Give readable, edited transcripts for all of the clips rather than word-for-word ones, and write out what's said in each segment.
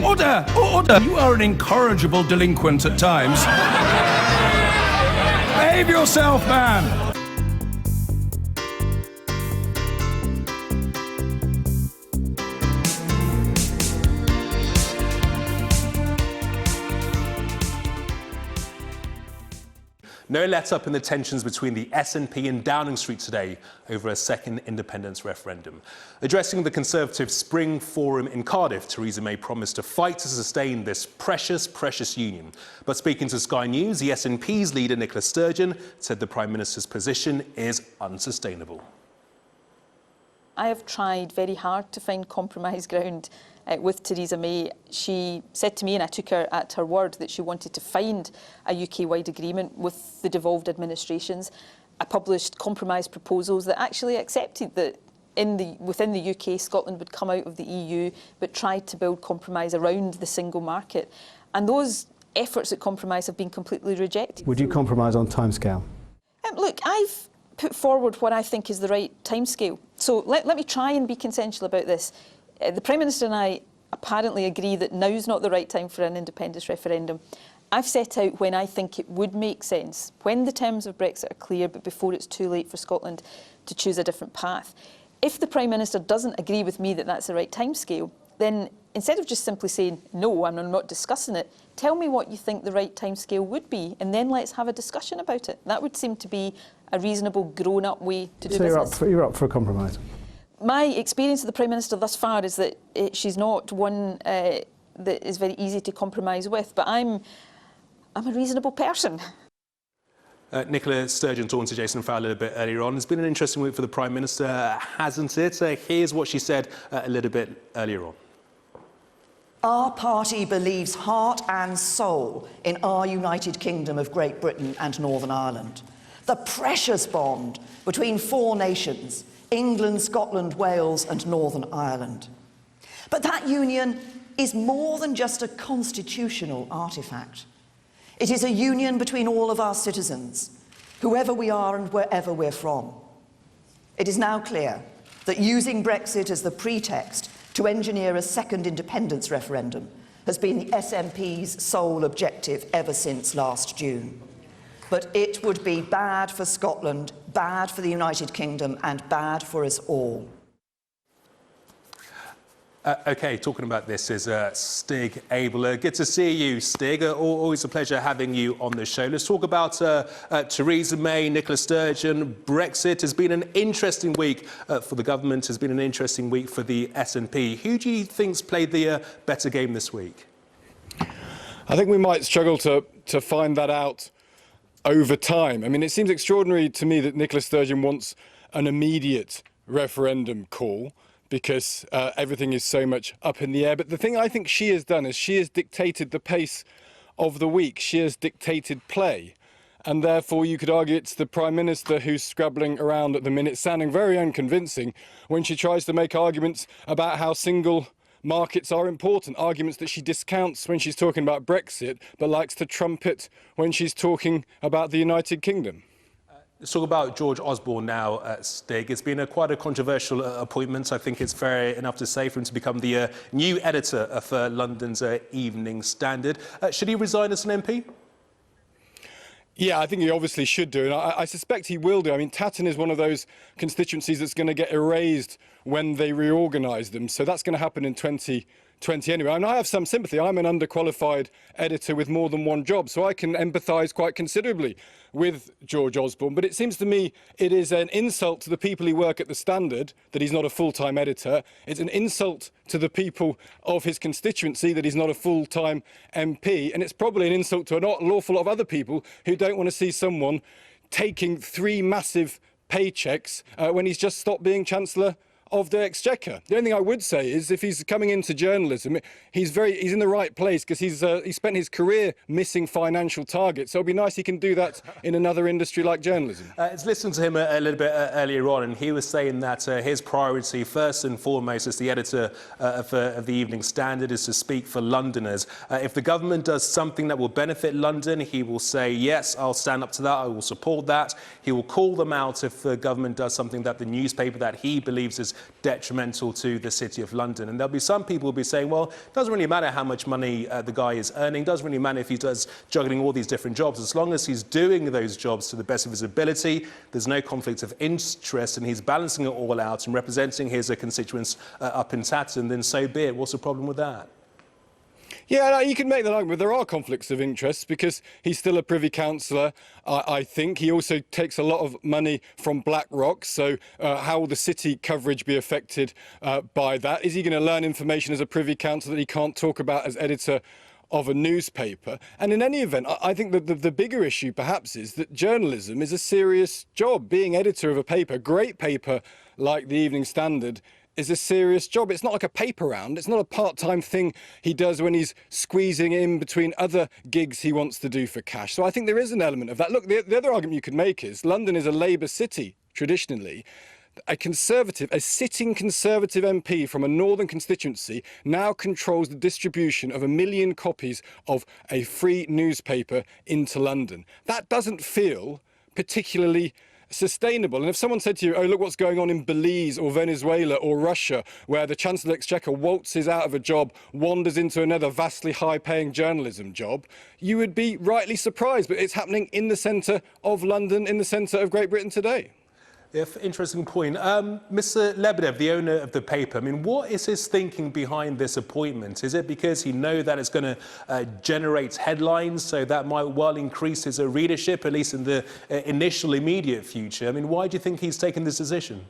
Order! Order! You are an incorrigible delinquent at times. Behave yourself, man! No let-up in the tensions between the SNP and Downing Street today over a second independence referendum. Addressing the Conservative Spring Forum in Cardiff, Theresa May promised to fight to sustain this precious, precious union. But speaking to Sky News, the SNP's leader, Nicola Sturgeon, said the Prime Minister's position is unsustainable. I have tried very hard to find compromise ground with Theresa May. She said to me, and I took her at her word, that she wanted to find a UK-wide agreement with the devolved administrations. I published compromise proposals that actually accepted that within the UK, Scotland would come out of the EU, but tried to build compromise around the single market. And those efforts at compromise have been completely rejected. Would you compromise on timescale? Look, I've put forward what I think is the right timescale. So let me try and be consensual about this. The Prime Minister and I apparently agree that now's not the right time for an independence referendum. I've set out when I think it would make sense, when the terms of Brexit are clear, but before it's too late for Scotland to choose a different path. If the Prime Minister doesn't agree with me that that's the right timescale, then instead of just simply saying, no, I'm not discussing it, tell me what you think the right timescale would be, and then let's have a discussion about it. That would seem to be a reasonable, grown-up way to do business. So you're up for a compromise? My experience of the Prime Minister thus far is that she's not one that is very easy to compromise with, but I'm a reasonable person. Nicola Sturgeon talking to Jason Fowler a bit earlier on. It's been an interesting week for the Prime Minister, hasn't it? Here's what she said a little bit earlier on. Our party believes heart and soul in our United Kingdom of Great Britain and Northern Ireland. The precious bond between four nations, England, Scotland, Wales and Northern Ireland. But that union is more than just a constitutional artefact. It is a union between all of our citizens, whoever we are and wherever we're from. It is now clear that using Brexit as the pretext to engineer a second independence referendum has been the SNP's sole objective ever since last June. But it would be bad for Scotland, bad for the United Kingdom and bad for us all. OK, talking about this is Stig Abel. Good to see you, Stig. Always a pleasure having you on the show. Let's talk about Theresa May, Nicola Sturgeon. Brexit has been an interesting week for the government, has been an interesting week for the SNP. Who do you think's played the better game this week? I think we might struggle to find that out over time. I mean, it seems extraordinary to me that Nicola Sturgeon wants an immediate referendum call, because everything is so much up in the air. But the thing I think she has done is she has dictated the pace of the week. She has dictated play. And therefore, you could argue it's the Prime Minister who's scrabbling around at the minute, sounding very unconvincing when she tries to make arguments about how single markets are important, arguments that she discounts when she's talking about Brexit, but likes to trumpet when she's talking about the United Kingdom. Let's talk about George Osborne now, Stig. It's been quite a controversial appointment. I think it's fair enough to say, for him to become the new editor of London's Evening Standard. Should he resign as an MP? Yeah, I think he obviously should do, and I suspect he will do. I mean, Tatton is one of those constituencies that's going to get erased when they reorganise them, so that's going to happen in 2020 anyway. And I have some sympathy. I'm an underqualified editor with more than one job, so I can empathise quite considerably with George Osborne. But it seems to me it is an insult to the people who work at the Standard that he's not a full-time editor. It's an insult to the people of his constituency that he's not a full-time MP. And it's probably an insult to an awful lot of other people who don't want to see someone taking 3 massive paychecks when he's just stopped being Chancellor of the Exchequer. The only thing I would say is if he's coming into journalism, he's in the right place, because he spent his career missing financial targets. So it'd be nice he can do that in another industry like journalism. Let's listen to him a little bit earlier on, and he was saying that his priority, first and foremost, as the editor of the Evening Standard, is to speak for Londoners. If the government does something that will benefit London, he will say, yes, I'll stand up to that, I will support that. He will call them out if the government does something that the newspaper that he believes is detrimental to the City of London. And there'll be some people who will be saying, well, it doesn't really matter how much money the guy is earning, doesn't really matter if he does juggling all these different jobs, as long as he's doing those jobs to the best of his ability, there's no conflict of interest, and he's balancing it all out and representing his constituents up in Tatton, then so be it. What's the problem with that? Yeah, no, you can make that argument. There are conflicts of interest because he's still a Privy Councillor. I think he also takes a lot of money from BlackRock. So how will the city coverage be affected by that? Is he going to learn information as a Privy Councillor that he can't talk about as editor of a newspaper? And in any event, I think that the bigger issue perhaps is that journalism is a serious job. Being editor of a paper, great paper like the Evening Standard, is a serious job. It's not like a paper round. It's not a part-time thing he does when he's squeezing in between other gigs he wants to do for cash. So I think there is an element of that. Look, the other argument you could make is London is a Labour city, traditionally. A sitting Conservative MP from a northern constituency now controls the distribution of 1 million copies of a free newspaper into London. That doesn't feel particularly sustainable. And if someone said to you, oh, look what's going on in Belize or Venezuela or Russia, where the Chancellor of the Exchequer waltzes out of a job, wanders into another vastly high-paying journalism job, you would be rightly surprised. But it's happening in the centre of London, in the centre of Great Britain today. If interesting point. Mr. Lebedev, the owner of the paper, I mean, what is his thinking behind this appointment? Is it because he knows that it's going to generate headlines, so that might well increase his readership, at least in the initial immediate future? I mean, why do you think he's taken this decision?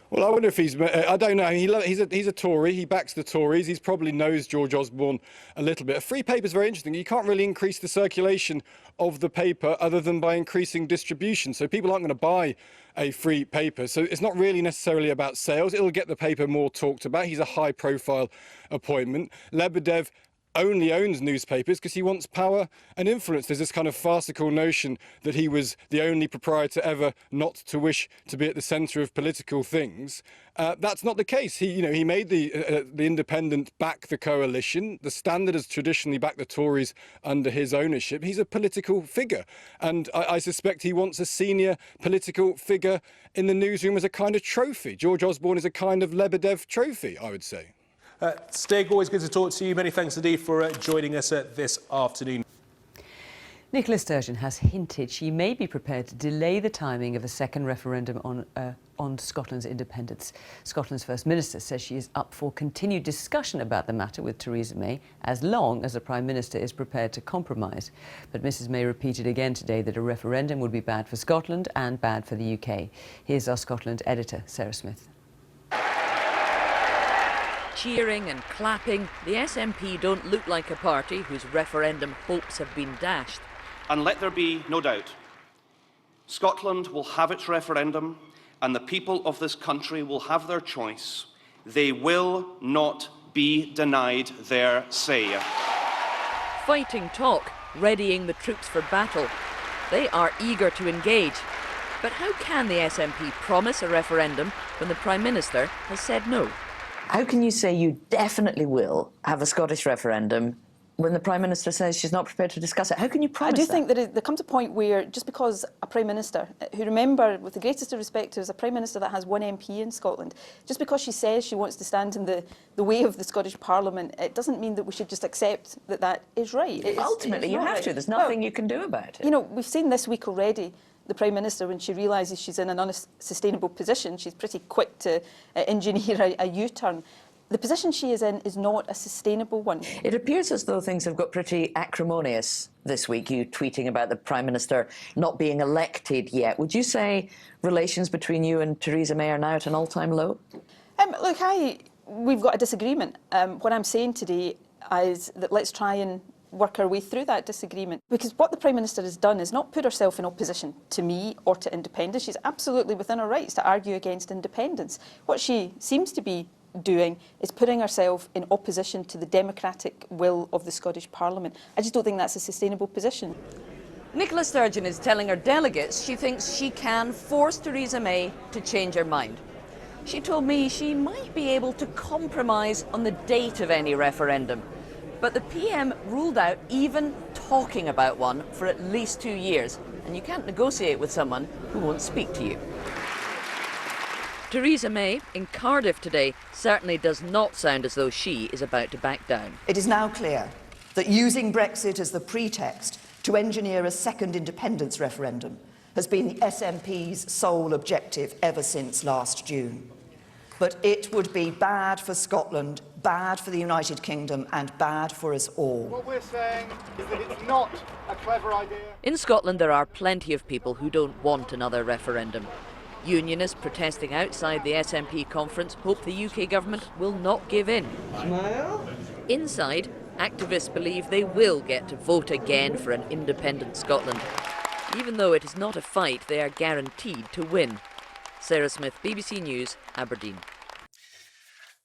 Well, I wonder if I don't know. He's a Tory. He backs the Tories. He probably knows George Osborne a little bit. A free paper is very interesting. You can't really increase the circulation of the paper other than by increasing distribution. So people aren't going to buy a free paper. So it's not really necessarily about sales. It'll get the paper more talked about. He's a high-profile appointment. Lebedev only owns newspapers because he wants power and influence. There's this kind of farcical notion that he was the only proprietor ever not to wish to be at the centre of political things. That's not the case. He made the Independent back the coalition. The Standard has traditionally backed the Tories under his ownership. He's a political figure, and I suspect he wants a senior political figure in the newsroom as a kind of trophy. George Osborne is a kind of Lebedev trophy, I would say. Stig, always good to talk to you. Many thanks indeed for joining us this afternoon. Nicola Sturgeon has hinted she may be prepared to delay the timing of a second referendum on Scotland's independence. Scotland's First Minister says she is up for continued discussion about the matter with Theresa May, as long as the Prime Minister is prepared to compromise. But Mrs May repeated again today that a referendum would be bad for Scotland and bad for the UK. Here's our Scotland editor, Sarah Smith. Cheering and clapping, the SNP don't look like a party whose referendum hopes have been dashed. And let there be no doubt, Scotland will have its referendum and the people of this country will have their choice. They will not be denied their say. Fighting talk, readying the troops for battle. They are eager to engage. But how can the SNP promise a referendum when the Prime Minister has said no? How can you say you definitely will have a Scottish referendum when the Prime Minister says she's not prepared to discuss it? How can you promise I do that? think that there comes a point where just because a Prime Minister, who, remember, with the greatest of respect, is a Prime Minister that has one MP in Scotland, just because she says she wants to stand in the way of the Scottish Parliament, it doesn't mean that we should just accept that that is right. Ultimately, you have to. There's nothing you can do about it. You know, we've seen this week already, the Prime Minister, when she realises she's in an unsustainable position, she's pretty quick to engineer a U-turn. The position she is in is not a sustainable one. It appears as though things have got pretty acrimonious this week, you tweeting about the Prime Minister not being elected yet. Would you say relations between you and Theresa May are now at an all-time low? Look, we've got a disagreement. What I'm saying today is that let's try and work our way through that disagreement. Because what the Prime Minister has done is not put herself in opposition to me or to independence. She's absolutely within her rights to argue against independence. What she seems to be doing is putting herself in opposition to the democratic will of the Scottish Parliament. I just don't think that's a sustainable position. Nicola Sturgeon is telling her delegates she thinks she can force Theresa May to change her mind. She told me she might be able to compromise on the date of any referendum. But the PM ruled out even talking about one for at least 2 years. And you can't negotiate with someone who won't speak to you. Theresa May, in Cardiff today, certainly does not sound as though she is about to back down. It is now clear that using Brexit as the pretext to engineer a second independence referendum has been the SNP's sole objective ever since last June. But it would be bad for Scotland, bad for the United Kingdom and bad for us all. What we're saying is that it's not a clever idea. In Scotland, there are plenty of people who don't want another referendum. Unionists protesting outside the SNP conference hope the UK government will not give in. Smile. Inside, activists believe they will get to vote again for an independent Scotland. Even though it is not a fight, they are guaranteed to win. Sarah Smith, BBC News, Aberdeen.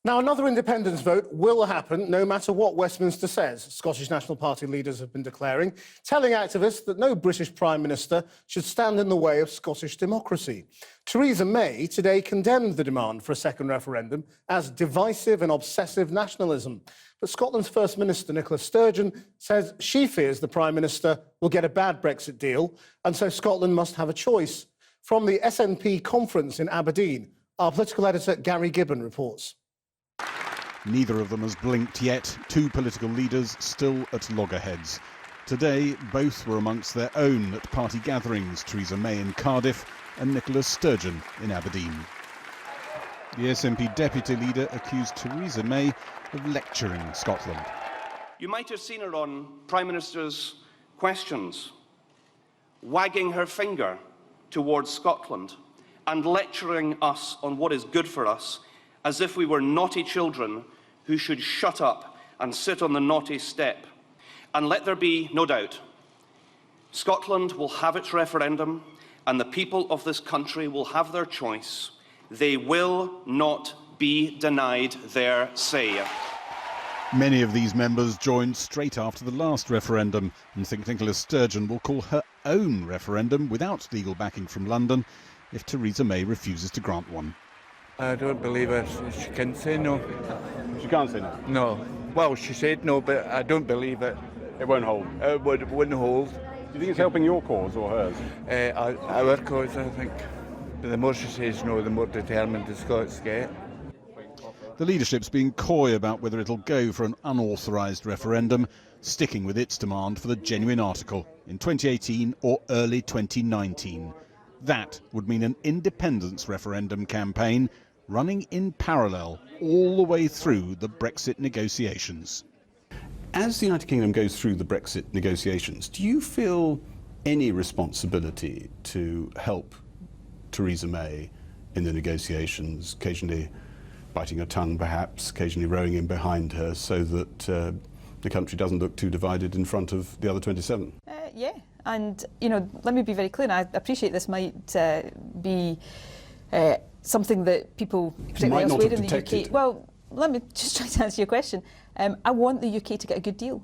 Now, another independence vote will happen no matter what Westminster says, Scottish National Party leaders have been declaring, telling activists that no British Prime Minister should stand in the way of Scottish democracy. Theresa May today condemned the demand for a second referendum as divisive and obsessive nationalism. But Scotland's First Minister, Nicola Sturgeon, says she fears the Prime Minister will get a bad Brexit deal, and so Scotland must have a choice. From the SNP conference in Aberdeen, our political editor Gary Gibbon reports. Neither of them has blinked yet. Two political leaders still at loggerheads. Today, both were amongst their own at party gatherings, Theresa May in Cardiff and Nicola Sturgeon in Aberdeen. The SNP deputy leader accused Theresa May of lecturing Scotland. You might have seen her on Prime Minister's Questions, wagging her finger towards Scotland and lecturing us on what is good for us, as if we were naughty children who should shut up and sit on the naughty step. And let there be no doubt, Scotland will have its referendum and the people of this country will have their choice. They will not be denied their say. Many of these members joined straight after the last referendum and think Nicola Sturgeon will call her own referendum without legal backing from London if Theresa May refuses to grant one. I don't believe her. She can say no. She can't say no? No. Well, she said no, but I don't believe it. It won't hold? It wouldn't hold. Do you think it's helping your cause or hers? Our cause, I think. But the more she says no, the more determined the Scots get. The leadership's being coy about whether it'll go for an unauthorised referendum, sticking with its demand for the genuine article in 2018 or early 2019. That would mean an independence referendum campaign running in parallel all the way through the Brexit negotiations. As the United Kingdom goes through the Brexit negotiations, do you feel any responsibility to help Theresa May in the negotiations, occasionally biting her tongue perhaps, occasionally rowing in behind her so that the country doesn't look too divided in front of the other 27? Yeah, and let me be very clear, and I appreciate this might be something that people, particularly elsewhere in the UK... Well, let me just try to answer your question. I want the UK to get a good deal.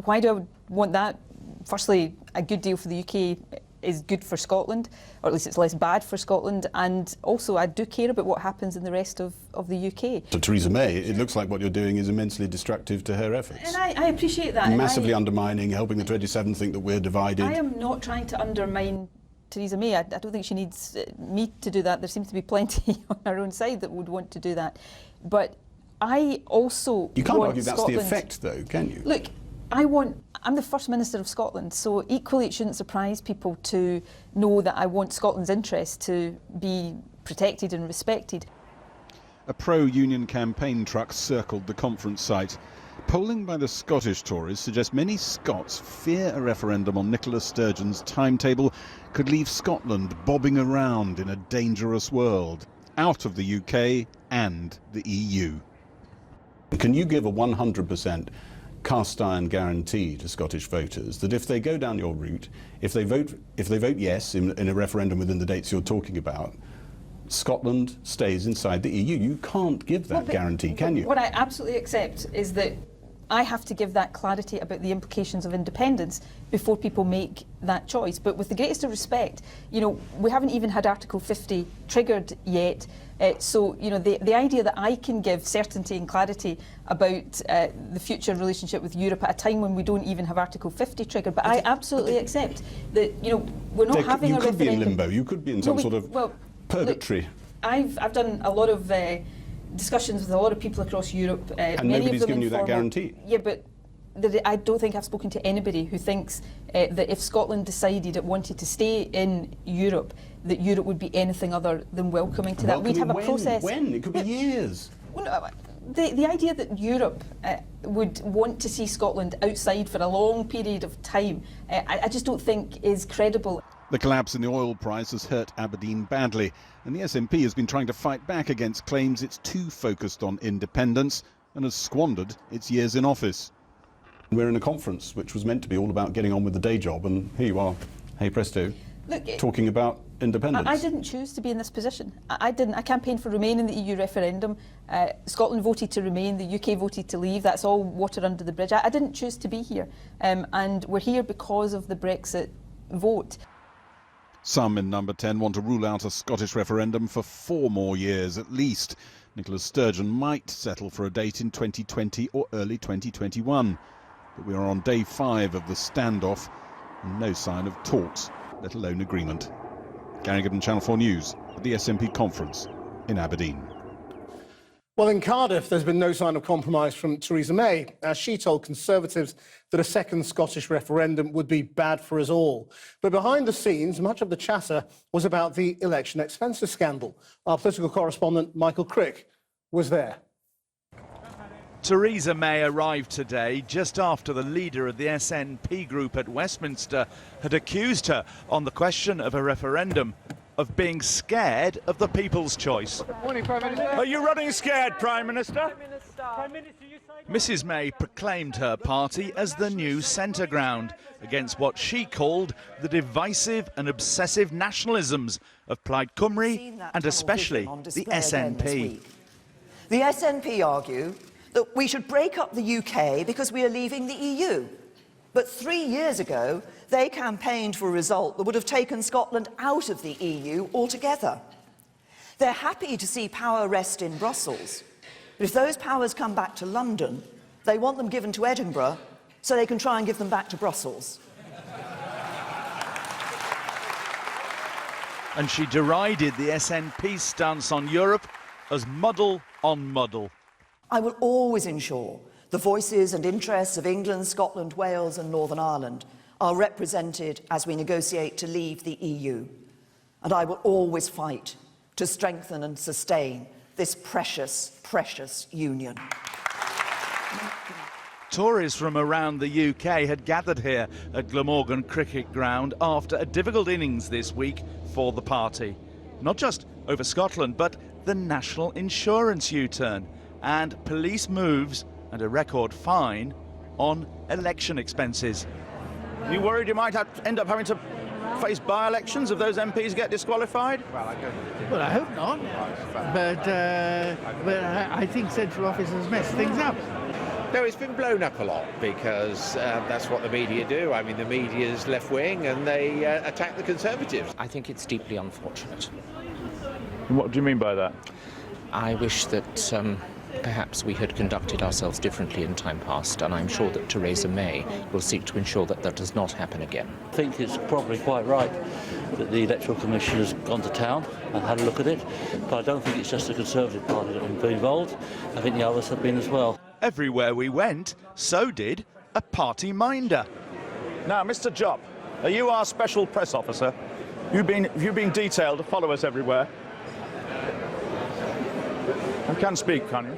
Why do I want that? Firstly, a good deal for the UK is good for Scotland, or at least it's less bad for Scotland, and also I do care about what happens in the rest of the UK. To Theresa May, it looks like what you're doing is immensely destructive to her efforts. And I appreciate that. Massively undermining, helping the 27 think that we're divided. I am not trying to undermine Theresa May. I don't think she needs me to do that. There seems to be plenty on her own side that would want to do that. But I also You can't want argue that's Scotland... the effect, though, can you? Look, I'm the First Minister of Scotland, so equally it shouldn't surprise people to know that I want Scotland's interests to be protected and respected. A pro-union campaign truck circled the conference site. Polling by the Scottish Tories suggests many Scots fear a referendum on Nicola Sturgeon's timetable could leave Scotland bobbing around in a dangerous world, out of the UK and the EU. Can you give a 100% cast iron guarantee to Scottish voters that if they go down your route, if they vote yes in a referendum within the dates you're talking about, Scotland stays inside the EU? You can't give that guarantee, can you? What I absolutely accept is that I have to give that clarity about the implications of independence before people make that choice. But with the greatest of respect, we haven't even had Article 50 triggered yet. So, the idea that I can give certainty and clarity about the future relationship with Europe at a time when we don't even have Article 50 triggered, but I absolutely accept that, we're not having a referendum. You could be in limbo. You could be in some sort of purgatory. I've done a lot of discussions with a lot of people across Europe. And many nobody's of them given you that informal. guarantee? Yeah, but I don't think I've spoken to anybody who thinks that if Scotland decided it wanted to stay in Europe, that Europe would be anything other than welcoming to that. We'd have a process. When? It could be years. Well, no, the idea that Europe would want to see Scotland outside for a long period of time, I just don't think is credible. The collapse in the oil price has hurt Aberdeen badly, and the SNP has been trying to fight back against claims it's too focused on independence and has squandered its years in office. We're in a conference which was meant to be all about getting on with the day job, and here you are, hey presto, talking about independence. I didn't choose to be in this position. I didn't. I campaigned for Remain in the EU referendum. Scotland voted to remain, the UK voted to leave. That's all water under the bridge. I didn't choose to be here, and we're here because of the Brexit vote. Some in Number 10 want to rule out a Scottish referendum for 4 more years at least. Nicola Sturgeon might settle for a date in 2020 or early 2021. But we are on day 5 of the standoff and no sign of talks, let alone agreement. Gary Gibbon, Channel 4 News, at the SNP conference in Aberdeen. Well, in Cardiff, there's been no sign of compromise from Theresa May, as she told Conservatives that a second Scottish referendum would be bad for us all. But behind the scenes, much of the chatter was about the election expenses scandal. Our political correspondent, Michael Crick, was there. Theresa May arrived today just after the leader of the SNP group at Westminster had accused her on the question of a referendum of being scared of the people's choice. Morning, Prime Minister. Are you running scared, Prime Minister? Prime Minister, you say... Mrs May proclaimed her party as the new centre ground against what she called the divisive and obsessive nationalisms of Plaid Cymru and especially the SNP. The SNP argue that we should break up the UK because we are leaving the EU. But 3 years ago, they campaigned for a result that would have taken Scotland out of the EU altogether. They're happy to see power rest in Brussels, but if those powers come back to London, they want them given to Edinburgh so they can try and give them back to Brussels. And she derided the SNP's stance on Europe as muddle on muddle. I will always ensure the voices and interests of England, Scotland, Wales and Northern Ireland are represented as we negotiate to leave the EU. And I will always fight to strengthen and sustain this precious, precious union. Tories from around the UK had gathered here at Glamorgan Cricket Ground after a difficult innings this week for the party. Not just over Scotland, but the national insurance U-turn and police moves and a record fine on election expenses. You worried you might end up having to face by-elections if those MPs get disqualified? Well, I hope not, but I think central office has messed things up. No, it's been blown up a lot because that's what the media do. I mean, the media's left-wing and they attack the Conservatives. I think it's deeply unfortunate. What do you mean by that? I wish that perhaps we had conducted ourselves differently in time past, and I'm sure that Theresa May will seek to ensure that that does not happen again. I think it's probably quite right that the Electoral Commission has gone to town and had a look at it, but I don't think it's just the Conservative Party that have been involved. I think the others have been as well. Everywhere we went, so did a party minder. Now, Mr. Jopp, are you our special press officer? You've been detailed to follow us everywhere. You can speak, can't you?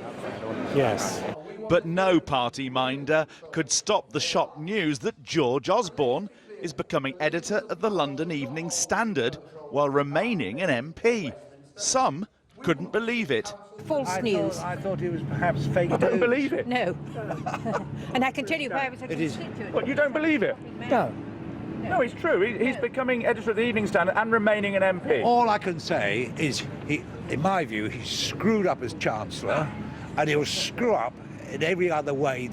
Yes. But no party minder could stop the shock news that George Osborne is becoming editor of the London Evening Standard while remaining an MP. Some couldn't believe it. False news. I thought it was perhaps fake news. I don't believe it. No. And I can tell you why I was It is. What, you don't believe it? No. No, it's true. He's becoming editor of the Evening Standard and remaining an MP. All I can say is, in my view, he's screwed up as Chancellor, and he'll screw up in every other way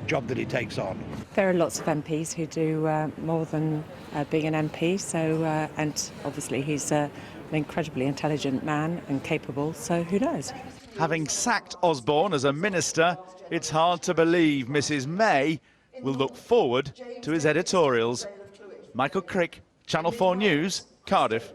job that he takes on. There are lots of MPs who do more than being an MP, and obviously he's an incredibly intelligent man and capable, so who knows? Having sacked Osborne as a minister, it's hard to believe Mrs May will look forward to his editorials. Michael Crick, Channel 4 News, Cardiff.